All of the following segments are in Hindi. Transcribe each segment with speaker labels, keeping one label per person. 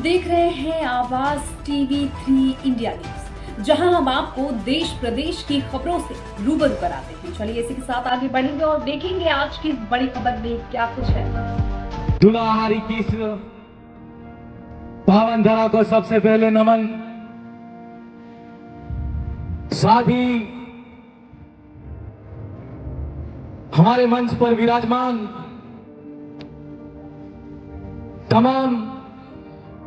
Speaker 1: देख रहे हैं आवाज टीवी 3 इंडिया न्यूज, जहां हम आपको देश प्रदेश की खबरों से रूबरू कराते हैं। चलिए इसी के साथ आगे बढ़ेंगे और देखेंगे आज की बड़ी खबर में क्या कुछ है।
Speaker 2: दुलाहारी की इस पावन धरा को सबसे पहले नमन। साथ ही हमारे मंच पर विराजमान तमाम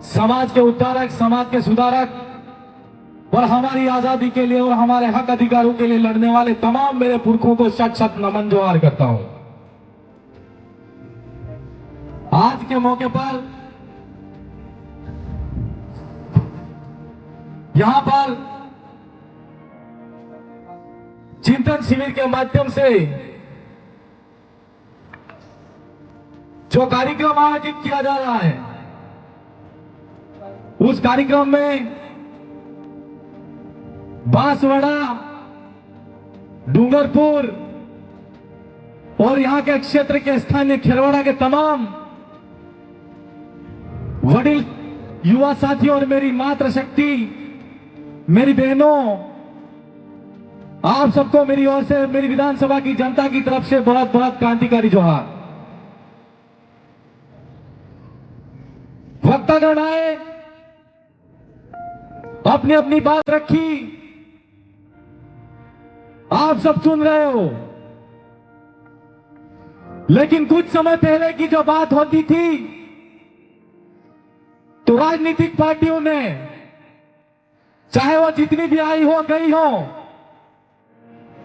Speaker 2: समाज के उद्धारक, समाज के सुधारक और हमारी आजादी के लिए और हमारे हक अधिकारों के लिए लड़ने वाले तमाम मेरे पुरखों को शत शत नमन जोहार करता हूं। आज के मौके पर यहां पर चिंतन शिविर के माध्यम से जो कार्यक्रम आयोजित किया जा रहा है, उस कार्यक्रम में बांसवाड़ा, डूंगरपुर और यहां के क्षेत्र के स्थानीय खेरवाड़ा के तमाम वडील युवा साथियों और मेरी मातृशक्ति, मेरी बहनों, आप सबको मेरी ओर से, मेरी विधानसभा की जनता की तरफ से बहुत बहुत क्रांतिकारी जोहार। वक्तागण आए, अपनी अपनी बात रखी, आप सब सुन रहे हो, लेकिन कुछ समय पहले की जो बात होती थी तो राजनीतिक पार्टियों ने, चाहे वो जितनी भी आई हो गई हो,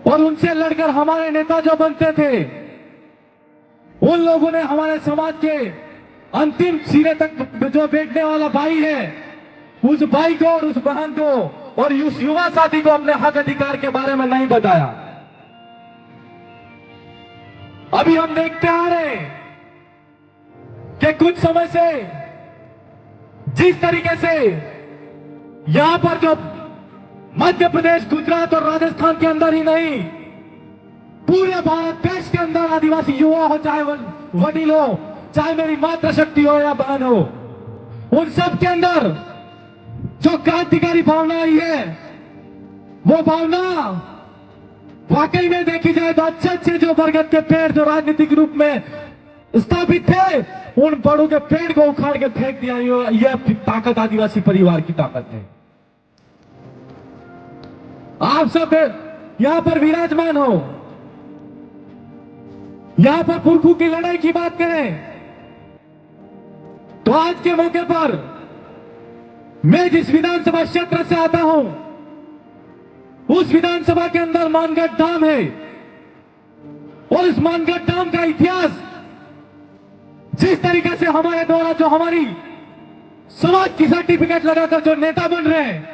Speaker 2: और उनसे लड़कर हमारे नेता जो बनते थे, उन लोगों ने हमारे समाज के अंतिम सिरे तक जो बैठने वाला भाई है, उस भाई को और उस बहन को और उस युवा साथी को अपने हक अधिकार के बारे में नहीं बताया। अभी हम देखते आ रहे हैं कि कुछ समय से जिस तरीके से यहां पर जो मध्य प्रदेश, गुजरात और राजस्थान के अंदर ही नहीं, पूरे भारत देश के अंदर आदिवासी युवा हो, चाहे वडील हो, चाहे मेरी मातृशक्ति हो या बहन हो, उन सब के अंदर जो क्रांतिकारी भावना आई है, वो भावना वाकई में देखी जाए तो अच्छे अच्छे जो बरगद के पेड़ जो राजनीतिक रूप में स्थापित थे, उन बड़ों के पेड़ को उखाड़ के फेंक दिया। यह ताकत आदिवासी परिवार की ताकत है। आप सब यहां पर विराजमान हो, यहां पर पुरखों की लड़ाई की बात करें तो आज के मौके पर मैं जिस विधानसभा क्षेत्र से आता हूं, उस विधानसभा के अंदर मानगढ़ धाम है, और इस मानगढ़ धाम का इतिहास जिस तरीके से हमारे द्वारा जो हमारी समाज की सर्टिफिकेट लगाकर जो नेता बन रहे हैं,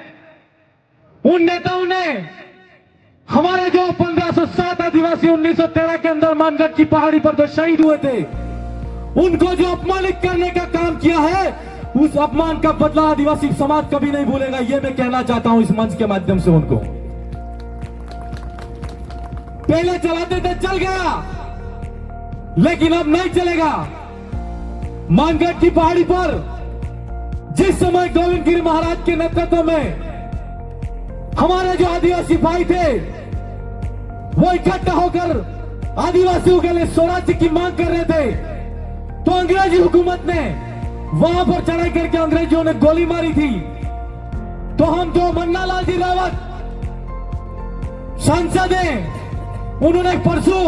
Speaker 2: उन नेताओं ने हमारे जो 1507 आदिवासी 1913 के अंदर मानगढ़ की पहाड़ी पर जो शहीद हुए थे, उनको जो अपमानित करने का काम किया है, उस अपमान का बदला आदिवासी समाज कभी नहीं भूलेगा। यह मैं कहना चाहता हूं इस मंच के माध्यम से उनको। पहले चलाते थे, चल गया, लेकिन अब नहीं चलेगा। मानगढ़ की पहाड़ी पर जिस समय गोविंद गिरी महाराज के नेतृत्व में हमारे जो आदिवासी भाई थे, वो इकट्ठा होकर आदिवासियों के लिए स्वराज्य की मांग कर रहे थे, तो अंग्रेजी हुकूमत ने वहां पर चढ़ाई करके अंग्रेजों ने गोली मारी थी। तो हम जो मन्नालाल जी रावत सांसद हैं, उन्होंने परसों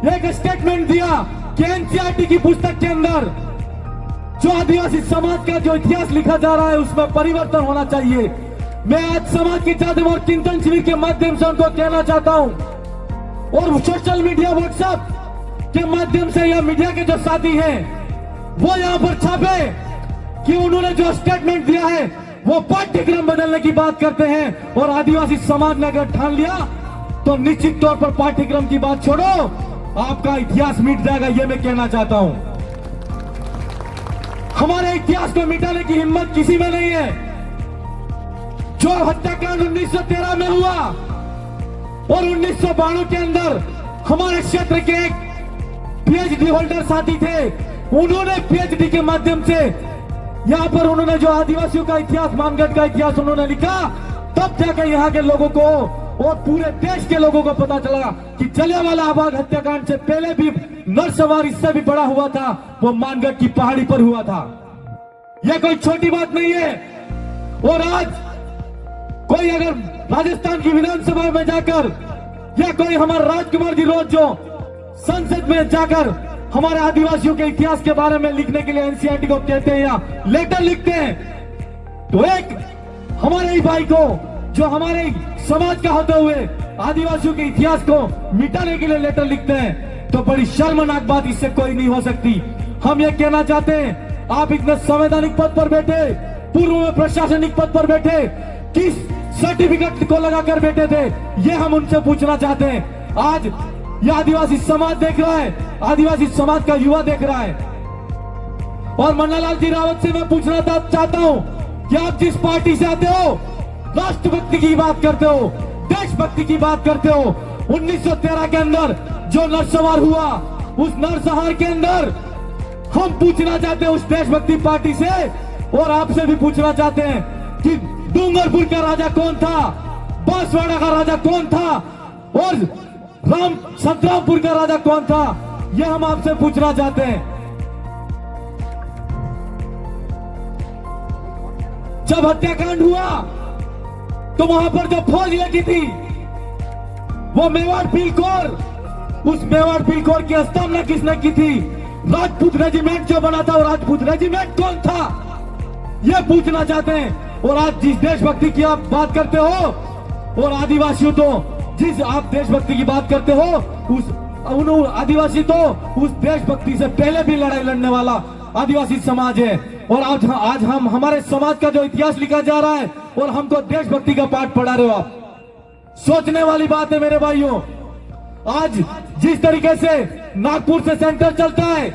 Speaker 2: एक स्टेटमेंट दिया कि एनसीईआरटी की पुस्तक के अंदर जो आदिवासी समाज का जो इतिहास लिखा जा रहा है, उसमें परिवर्तन होना चाहिए। मैं आज समाज की चादर और चिंतन शिविर के माध्यम से उनको कहना चाहता हूं, और सोशल मीडिया, व्हाट्सएप के माध्यम से या मीडिया के जो साथी हैं, वो यहां पर छापे कि उन्होंने जो स्टेटमेंट दिया है वो पाठ्यक्रम बदलने की बात करते हैं, और आदिवासी समाज ने अगर ठान लिया तो निश्चित तौर पर पाठ्यक्रम की बात छोड़ो, आपका इतिहास मिट जाएगा। यह मैं कहना चाहता हूं। हमारे इतिहास को मिटाने की हिम्मत किसी में नहीं है। जो हत्याकांड 1913 में हुआ और 1992 के अंदर हमारे क्षेत्र के एक पीएचडी होल्डर साथी थे, उन्होंने पीएचडी के माध्यम से यहाँ पर उन्होंने जो आदिवासियों का इतिहास, मानगढ़ का इतिहास उन्होंने लिखा, तब जाकर यहाँ के लोगों को और पूरे देश के लोगों को पता चला कि जलियांवाला बाग हत्याकांड से पहले भी नरसंहार इससे भी बड़ा हुआ था, वो मानगढ़ की पहाड़ी पर हुआ था। यह कोई छोटी बात नहीं है। और आज कोई अगर राजस्थान की विधानसभा में जाकर या कोई हमारा राजकुमार जी रोज जो संसद में जाकर हमारे आदिवासियों के इतिहास के बारे में लिखने के लिए एनसीईआरटी को कहते हैं या लेटर लिखते हैं, तो एक हमारे ही भाई को जो हमारे समाज का होते हुए आदिवासियों के इतिहास को मिटाने के लिए लेटर लिखते हैं, तो बड़ी शर्मनाक बात इससे कोई नहीं हो सकती। हम ये कहना चाहते हैं, आप इतने संवैधानिक पद पर बैठे, पूर्व में प्रशासनिक पद पर बैठे, किस सर्टिफिकेट को लगाकर बैठे थे, ये हम उनसे पूछना चाहते हैं। आज ये आदिवासी समाज देख रहा है, आदिवासी समाज का युवा देख रहा है। और मन्नालाल जी रावत से मैं पूछना चाहता हूं कि आप जिस पार्टी से आते हो, राष्ट्रभक्ति की बात करते हो, देशभक्ति की बात करते हो, 1913 के अंदर जो नरसंहार हुआ, उस नरसंहार के अंदर हम पूछना चाहते हैं उस देशभक्ति पार्टी से, और आपसे भी पूछना चाहते हैं कि डूंगरपुर का राजा कौन था, बांसवाड़ा का राजा कौन था, और संतरामपुर का राजा कौन था, यह हम आपसे पूछना चाहते हैं। जब हत्याकांड हुआ तो वहां पर जो फौज लगी थी, वो मेवाड़ पीलकोर, उस मेवाड़ पीलकोर की स्थापना किसने की थी? राजपूत रेजिमेंट जो बना था, वो राजपूत रेजिमेंट कौन था, ये पूछना चाहते हैं। और आज जिस देशभक्ति की आप बात करते हो, और आदिवासियों तो जिस आप देशभक्ति की बात करते हो, उन आदिवासी तो उस देशभक्ति से पहले भी लड़ाई लड़ने वाला आदिवासी समाज है। और आज हम हमारे समाज का जो इतिहास लिखा जा रहा है और हमको देशभक्ति का पाठ पढ़ा रहे हो आप, सोचने वाली बात है मेरे भाइयों। आज जिस तरीके से नागपुर से सेंटर चलता है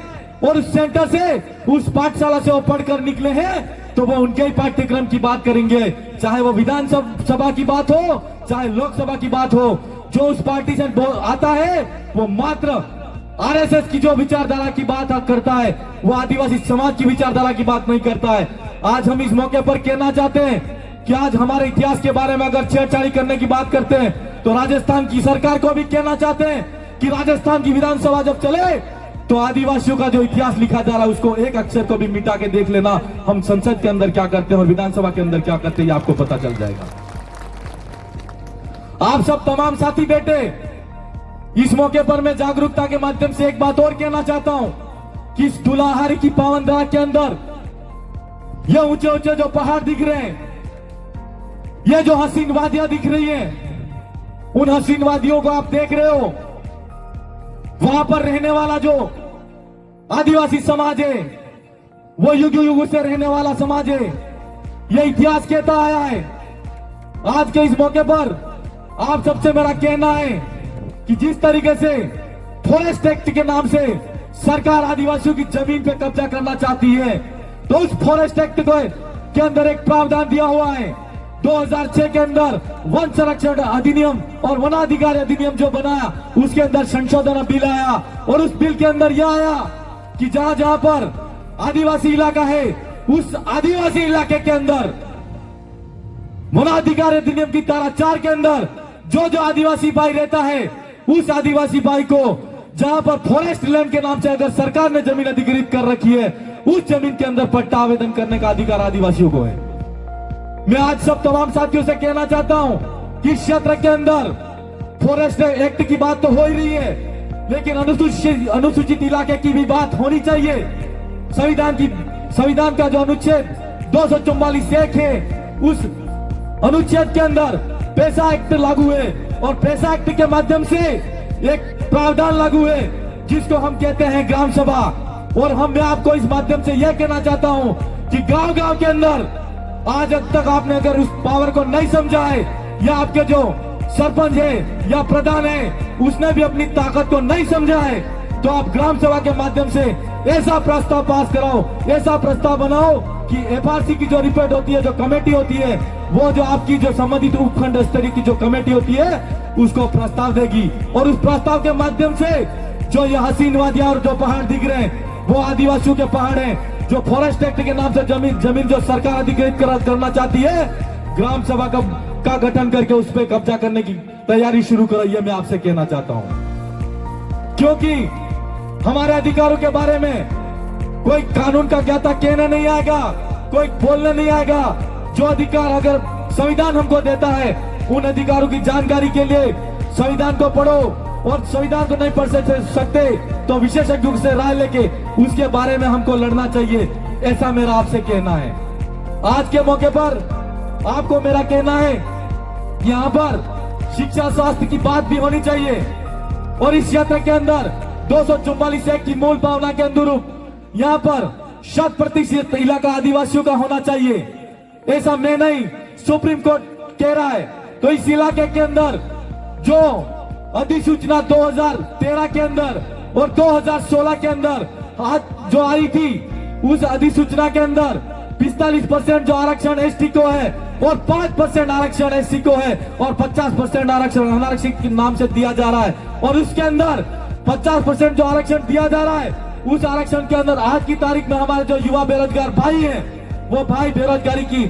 Speaker 2: और उस सेंटर से, उस पाठशाला से वो पढ़कर निकले हैं, तो वो उनके ही पाठ्यक्रम की बात करेंगे, चाहे वो विधानसभा की बात हो, चाहे लोकसभा की बात हो। जो उस पार्टी से आता है वो मात्र आरएसएस की जो विचारधारा की बात करता है, वो आदिवासी समाज की विचारधारा की बात नहीं करता है। आज हम इस मौके पर कहना चाहते हैं कि आज हमारे इतिहास के बारे में अगर छेड़छाड़ी करने की बात करते हैं, तो राजस्थान की सरकार को भी कहना चाहते हैं कि राजस्थान की विधानसभा जब चले तो आदिवासियों का जो इतिहास लिखा जा रहा है उसको एक अक्षर को भी मिटा के देख लेना, हम संसद के अंदर क्या करते हैं और विधानसभा के अंदर क्या करते हैं, ये आपको पता चल जाएगा। आप सब तमाम साथी बैठे, इस मौके पर मैं जागरूकता के माध्यम से एक बात और कहना चाहता हूं कि इस धुलाहारी की पावन धरा के अंदर ये ऊंचे ऊंचे जो पहाड़ दिख रहे हैं, ये जो हसीन वादियां दिख रही हैं, उन हसीन वादियों को आप देख रहे हो। वहां पर रहने वाला जो आदिवासी समाज है, वो युग युग से रहने वाला समाज है। ये इतिहास कहता आया है। आज के इस मौके पर आप सबसे मेरा कहना है कि जिस तरीके से फॉरेस्ट एक्ट के नाम से सरकार आदिवासियों की जमीन पे कब्जा करना चाहती है, तो उस फॉरेस्ट एक्ट के अंदर एक प्रावधान दिया हुआ है। 2006 के अंदर वन संरक्षण अधिनियम और वनाधिकार अधिनियम जो बनाया, उसके अंदर संशोधन बिल आया, और उस बिल के अंदर यह आया कि जहां जहां पर आदिवासी इलाका है, उस आदिवासी इलाके के अंदर वनाधिकार अधिनियम की धारा 4 के अंदर जो आदिवासी भाई रहता है, उस आदिवासी भाई को जहां पर फॉरेस्ट लैंड के नाम से अगर सरकार ने जमीन अधिकृत कर रखी है, उस जमीन के अंदर पट्टा आवेदन करने का अधिकार आदिवासियों को है। मैं आज सब तमाम साथियों से कहना चाहता हूं कि इस क्षेत्र के अंदर फॉरेस्ट एक्ट की बात तो हो ही रही है, लेकिन अनुसूचित इलाके की भी बात होनी चाहिए। संविधान का जो अनुच्छेद 244 है, उस अनुच्छेद के अंदर पैसा एक्ट लागू है, और पैसा एक्ट के माध्यम से एक प्रावधान लागू है जिसको हम कहते हैं ग्राम सभा। और मैं आपको इस माध्यम से यह कहना चाहता हूं कि गांव-गांव के अंदर आज तक आपने अगर उस पावर को नहीं समझा है, या आपके जो सरपंच है या प्रधान है उसने भी अपनी ताकत को नहीं समझा है, तो आप ग्राम सभा के माध्यम से ऐसा प्रस्ताव पास कराओ, ऐसा प्रस्ताव बनाओ कि एफआरसी की जो रिपोर्ट होती है, जो कमेटी होती है, वो जो आपकी जो संबंधित उपखंड स्तरीय की जो कमेटी होती है, उसको प्रस्ताव देगी। और उस प्रस्ताव के माध्यम से जो ये हसीन वादियां और जो पहाड़ दिख रहे हैं, वो आदिवासियों के पहाड़ हैं। जो फॉरेस्ट एक्ट के नाम से जमीन जो सरकार अधिकृत करना चाहती है, ग्राम सभा का गठन करके उस पर कब्जा करने की तैयारी शुरू करो, ये मैं आपसे कहना चाहता हूं। क्योंकि हमारे अधिकारों के बारे में कोई कानून का ज्ञाता कहने नहीं आएगा, कोई बोलने नहीं आएगा। जो अधिकार अगर संविधान हमको देता है, उन अधिकारों की जानकारी के लिए संविधान को पढ़ो, और संविधान को नहीं पढ़ सकते तो विशेषज्ञों से राय लेके उसके बारे में हमको लड़ना चाहिए, ऐसा मेरा आपसे कहना है। आज के मौके पर आपको मेरा कहना है, यहाँ पर शिक्षा स्वास्थ्य की बात भी होनी चाहिए, और इस क्षेत्र के अंदर 244 एक्ट की मूल भावना के अनुरूप यहाँ पर 100% इलाका आदिवासियों का होना चाहिए। ऐसा मैं नहीं, सुप्रीम कोर्ट कह रहा है। तो इस इलाके के अंदर जो अधिसूचना 2013 के अंदर और 2016 के अंदर आज जो आई थी, उस अधिसूचना के अंदर 45% जो आरक्षण एसटी को है और 5% आरक्षण एससी को है और 50% आरक्षण अनारक्षित के नाम से दिया जा रहा है। और उसके अंदर 50% जो आरक्षण दिया जा रहा है, उस आरक्षण के अंदर आज की तारीख में हमारे जो युवा बेरोजगार भाई हैं, वो भाई बेरोजगारी की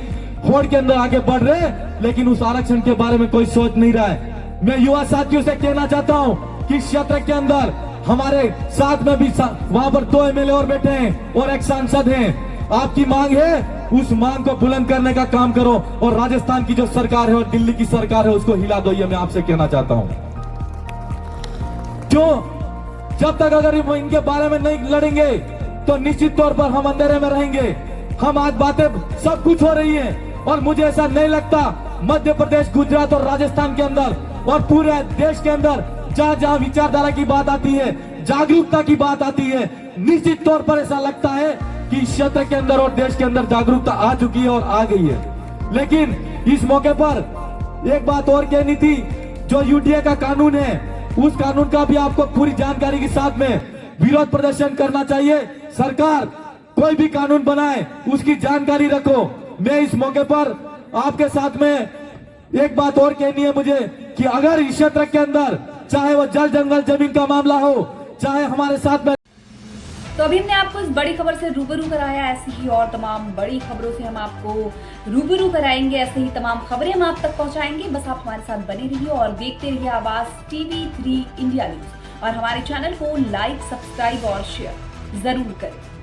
Speaker 2: होड़ के अंदर आगे बढ़ रहे हैं, लेकिन उस आरक्षण के बारे में कोई सोच नहीं रहा है। मैं युवा साथियों से कहना चाहता हूं कि इस क्षेत्र के अंदर हमारे साथ में भी वहां पर 2 एमएलए और बैठे हैं और एक सांसद हैं। आपकी मांग है, उस मांग को बुलंद करने का काम करो, और राजस्थान की जो सरकार है और दिल्ली की सरकार है उसको हिला दो, ये मैं आपसे कहना चाहता हूं। जो जब तक अगर इनके बारे में नहीं लड़ेंगे तो निश्चित तौर पर हम अंधेरे में रहेंगे। हम आज बातें सब कुछ हो रही है, और मुझे ऐसा नहीं लगता मध्य प्रदेश, गुजरात और राजस्थान के अंदर और पूरे देश के अंदर जहां जहां विचारधारा की बात आती है, जागरूकता की बात आती है, निश्चित तौर पर ऐसा लगता है कि इस क्षेत्र के अंदर और देश के अंदर जागरूकता आ चुकी है और आ गई है। लेकिन इस मौके पर एक बात और कहनी थी, जो यूडीए का कानून है, उस कानून का भी आपको पूरी जानकारी के साथ में विरोध प्रदर्शन करना चाहिए। सरकार कोई भी कानून बनाए उसकी जानकारी रखो। मैं इस मौके पर आपके साथ में एक बात और कहनी है मुझे, कि अगर इस क्षेत्र के अंदर चाहे वो जल जंगल जमीन का मामला हो, चाहे हमारे साथ में,
Speaker 1: तो अभी हमने आपको इस बड़ी खबर से रूबरू कराया। ऐसी ही और तमाम बड़ी खबरों से हम आपको रूबरू कराएंगे, ऐसे ही तमाम खबरें हम आप तक पहुंचाएंगे। बस आप हमारे साथ बने रहिए और देखते रहिए आवाज TV3 इंडिया न्यूज, और हमारे चैनल को लाइक, सब्सक्राइब और शेयर जरूर करें।